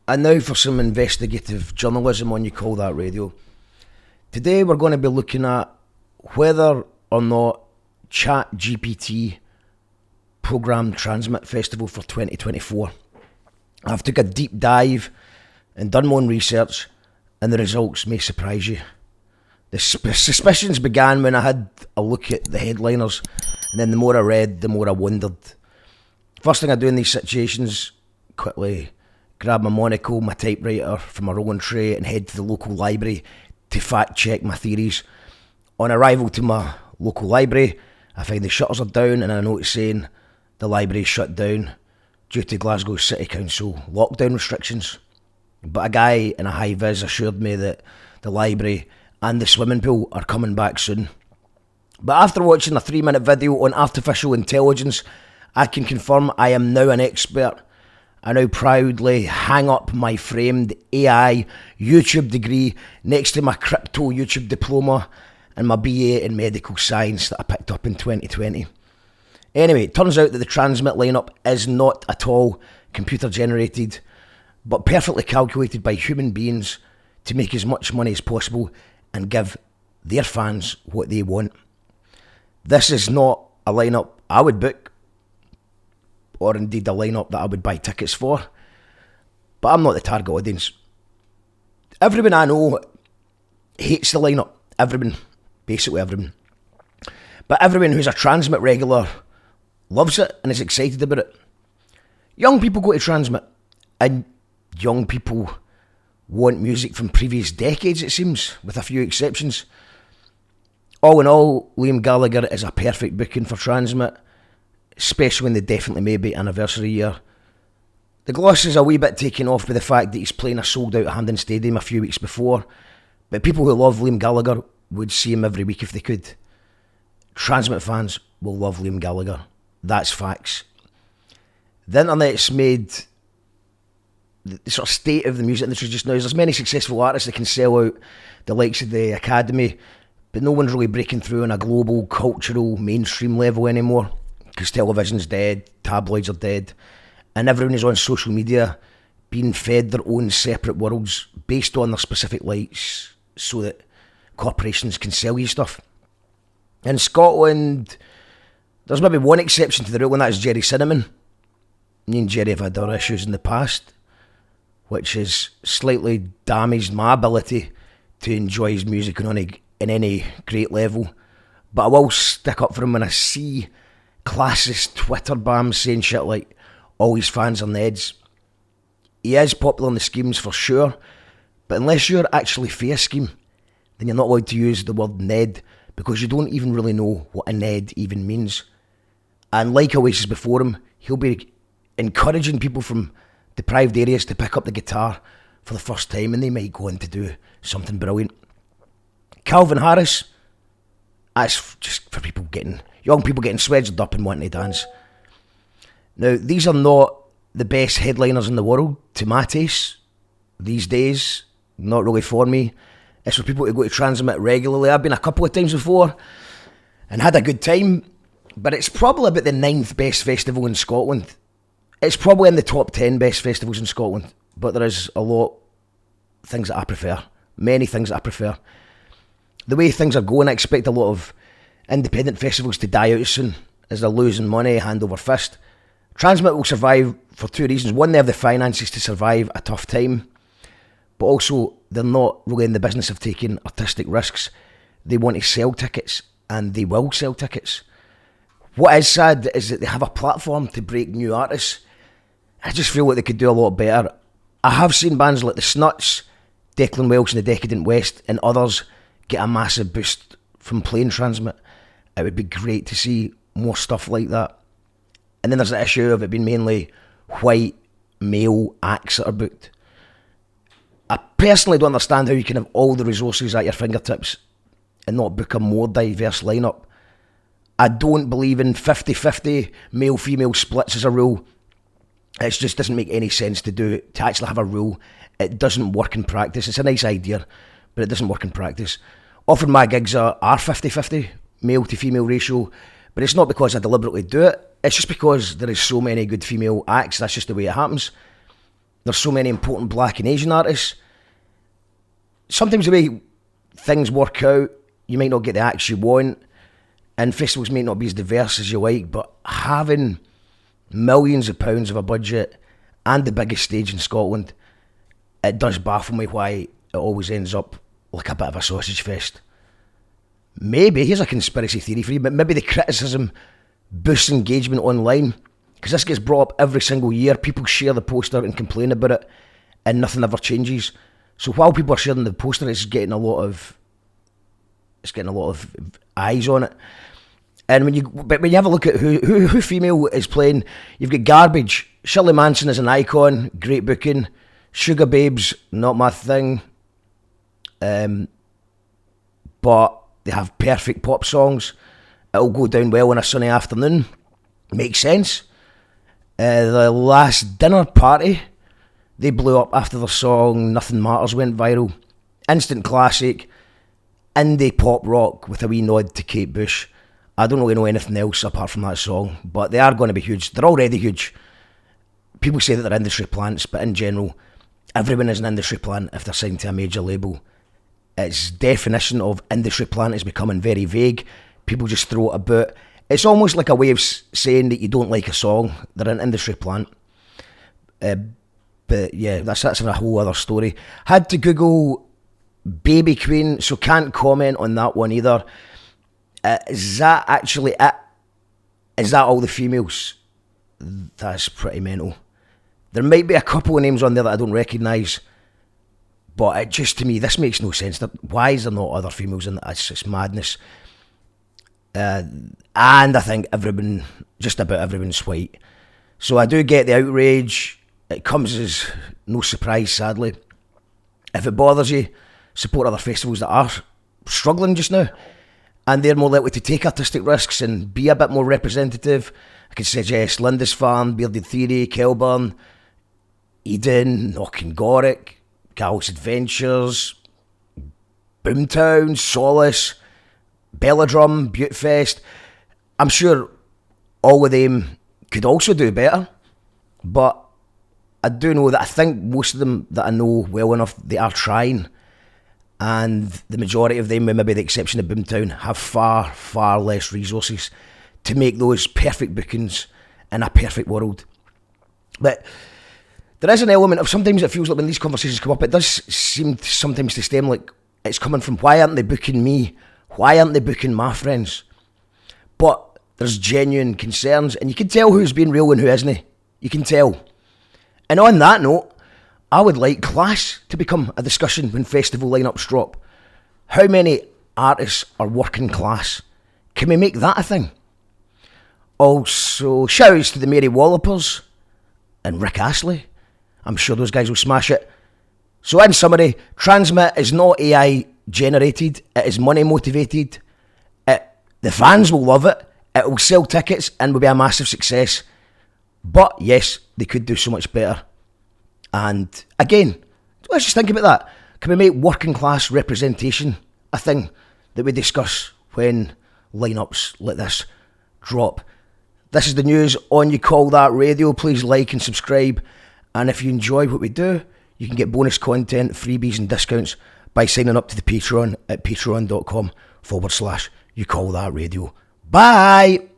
And now for some investigative journalism on You Call That Radio. Today we're going to be looking at whether or not ChatGPT programmed TRSMT Festival for 2024. I've took a deep dive and done my own research, and the results may surprise you. The suspicions began when I had a look at the headliners, and then the more I read, the more I wondered. First thing I do in these situations, quickly grab my monocle, my typewriter from my rolling tray and head to the local library to fact check my theories. On arrival to my local library, I find the shutters are down and a note saying the library is shut down due to Glasgow City Council lockdown restrictions. But a guy in a high-vis assured me that the library and the swimming pool are coming back soon. But after watching a 3-minute video on artificial intelligence, I can confirm I am now an expert. I now proudly hang up my framed AI YouTube degree next to my crypto YouTube diploma and my BA in medical science that I picked up in 2020. Anyway, it turns out that the TRSMT lineup is not at all computer generated, but perfectly calculated by human beings to make as much money as possible and give their fans what they want. This is not a lineup I would book, or indeed a lineup that I would buy tickets for, but I'm not the target audience. Everyone I know hates the lineup. Everyone. Basically everyone. But everyone who's a TRSMT regular loves it and is excited about it. Young people go to TRSMT, and young people want music from previous decades, it seems, with a few exceptions. All in all, Liam Gallagher is a perfect booking for TRSMT, especially in the Definitely Maybe anniversary year. The gloss is a wee bit taken off by the fact that he's playing a sold-out Hampden Stadium a few weeks before, but people who love Liam Gallagher would see him every week if they could. TRSMT fans will love Liam Gallagher. That's facts. The internet's made the sort of state of the music industry just now. There's many successful artists that can sell out the likes of the Academy, but no one's really breaking through on a global, cultural, mainstream level anymore, because television's dead, tabloids are dead, and everyone is on social media being fed their own separate worlds based on their specific likes so that corporations can sell you stuff. In Scotland, there's maybe one exception to the rule, and that is Gerry Cinnamon. Me and Gerry have had our issues in the past, which has slightly damaged my ability to enjoy his music in any great level. But I will stick up for him when I see classist Twitter bams saying shit like all his fans are Neds. He is popular in the schemes for sure, but unless you're actually for a scheme, then you're not allowed to use the word Ned, because you don't even really know what a Ned even means. And like Oasis before him, he'll be encouraging people from deprived areas to pick up the guitar for the first time, and they might go on to do something brilliant. Calvin Harris, that's just for young people getting sweated up and wanting to dance. Now, these are not the best headliners in the world to my taste these days. Not really for me. It's for people who go to TRSMT regularly. I've been a couple of times before and had a good time, but it's probably about the 9th best festival in Scotland. It's probably in the top 10 best festivals in Scotland, but there is a lot of things that I prefer. Many things that I prefer. The way things are going, I expect a lot of independent festivals to die out soon as they're losing money hand over fist. TRSMT will survive for two reasons. One, they have the finances to survive a tough time, but also they're not really in the business of taking artistic risks. They want to sell tickets, and they will sell tickets. What is sad is that they have a platform to break new artists. I just feel like they could do a lot better. I have seen bands like the Snuts, Declan Welsh and the Decadent West, and others get a massive boost from playing TRSMT. It would be great to see more stuff like that. And then there's the issue of it being mainly white male acts that are booked. I personally don't understand how you can have all the resources at your fingertips and not book a more diverse lineup. I don't believe in 50-50 male-female splits as a rule. It just doesn't make any sense to actually have a rule. It doesn't work in practice. It's a nice idea, but it doesn't work in practice. Often my gigs are 50-50 male to female ratio, but it's not because I deliberately do it. It's just because there is so many good female acts. That's just the way it happens. there's so many important black and Asian artists. Sometimes the way things work out, you might not get the acts you want, and festivals may not be as diverse as you like, but having millions of pounds of a budget and the biggest stage in Scotland, it does baffle me why it always ends up like a bit of a sausage fest. Maybe, here's a conspiracy theory for you, but maybe the criticism boosts engagement online, because this gets brought up every single year. People share the poster and complain about it, and nothing ever changes. So while people are sharing the poster, it's getting a lot of eyes on it. And when you have a look at who female is playing, you've got Garbage. Shirley Manson is an icon, great booking. Sugar Babes, not my thing. But they have perfect pop songs. It'll go down well on a sunny afternoon. Makes sense. The Last Dinner Party, they blew up after their song Nothing Matters went viral. Instant classic. Indie pop rock with a wee nod to Kate Bush. I don't really know anything else apart from that song, but they are going to be huge. They're already huge. People say that they're industry plants, but in general, everyone is an industry plant if they're signed to a major label. Its definition of industry plant is becoming very vague. People just throw it about. It's almost like a way of saying that you don't like a song. They're an industry plant. But yeah, that's a whole other story. Had to Google Baby Queen, so can't comment on that one either. Is that actually it? Is that all the females? That's pretty mental. There might be a couple of names on there that I don't recognise, but it just, to me, this makes no sense. Why is there not other females in that? It's just madness. And I think just about everyone's white. So I do get the outrage. It comes as no surprise, sadly. If it bothers you, support other festivals that are struggling just now, and they're more likely to take artistic risks and be a bit more representative. I could suggest Lindisfarne, Bearded Theory, Kelburn, Eden, Knockengorrick, Gal's Adventures, Boomtown, Solace, Belladrum, Butefest. I'm sure all of them could also do better, but I do know that I think most of them that I know well enough, they are trying, and the majority of them, with maybe the exception of Boomtown, have far, far less resources to make those perfect bookings in a perfect world. But there is an element of, sometimes it feels like when these conversations come up, it does seem sometimes to stem like it's coming from, why aren't they booking me? Why aren't they booking my friends? But there's genuine concerns, and you can tell who's being real and who isn't. You can tell. And on that note, I would like class to become a discussion when festival lineups drop. How many artists are working class? Can we make that a thing? Also, shouts to the Mary Wallopers and Rick Astley. I'm sure those guys will smash it. So in summary, Transmit is not AI generated, it is money motivated. The fans will love it, it will sell tickets and will be a massive success. But yes, they could do so much better. And again, let's just think about that. Can we make working class representation a thing that we discuss when lineups like this drop? This is the news on You Call That Radio. Please like and subscribe. And if you enjoy what we do, you can get bonus content, freebies and discounts by signing up to the Patreon at patreon.com/You Call That Radio. Bye!